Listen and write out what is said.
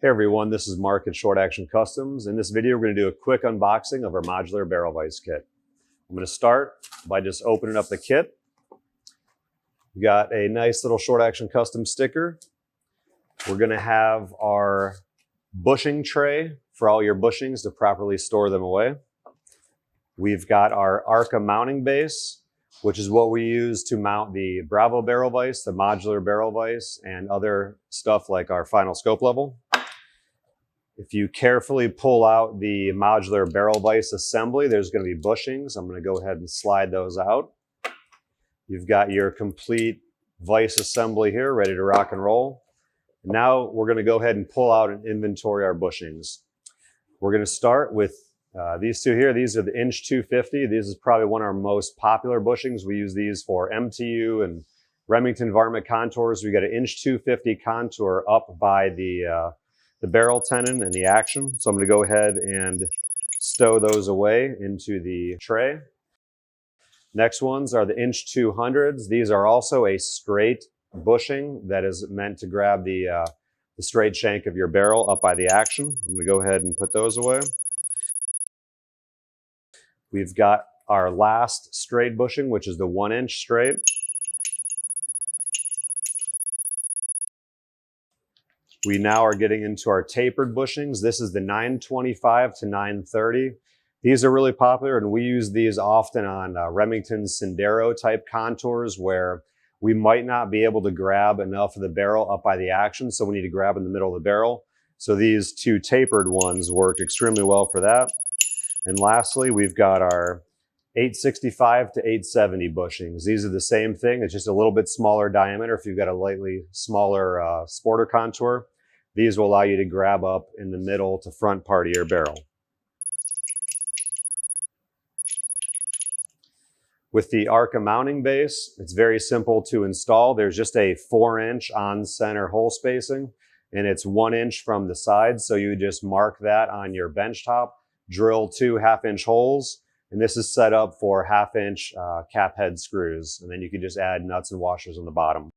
Hey everyone, this is Mark at Short Action Customs. In this video, we're going to do a quick unboxing of our Modular Barrel Vise Kit. I'm going to start by just opening up the kit. We got a nice little Short Action Custom sticker. We're going to have our bushing tray for all your bushings to properly store them away. We've got our ARCA mounting base, which is what we use to mount the Bravo barrel vise, the Modular Barrel Vise, and other stuff like our final scope level. If you carefully pull out the Modular Barrel Vise assembly, there's going to be bushings. I'm going to go ahead and slide those out. You've got your complete vise assembly here, ready to rock and roll. Now we're going to go ahead and pull out and inventory our bushings. We're going to start with these two here. These are the inch 250. This is probably one of our most popular bushings. We use these for MTU and Remington varmint contours. We got an inch 250 contour up by the barrel tenon and the action. So I'm going to go ahead and stow those away into the tray. Next ones are the inch 200s. These are also a straight bushing that is meant to grab the straight shank of your barrel up by the action. I'm going to go ahead and put those away. We've got our last straight bushing, which is the 1 inch straight. We now are getting into our tapered bushings. This is the 925 to 930. These are really popular, and we use these often on Remington Sendero type contours where we might not be able to grab enough of the barrel up by the action, so we need to grab in the middle of the barrel. So these two tapered ones work extremely well for that. And lastly, we've got our 865 to 870 bushings. These are the same thing. It's just a little bit smaller diameter. If you've got a lightly smaller sporter contour, these will allow you to grab up in the middle to front part of your barrel. With the ARCA mounting base, it's very simple to install. There's just a 4-inch on-center hole spacing, and it's 1 inch from the side. So you just mark that on your bench top, drill 2 half-inch holes, and this is set up for half-inch cap head screws. And then you can just add nuts and washers on the bottom.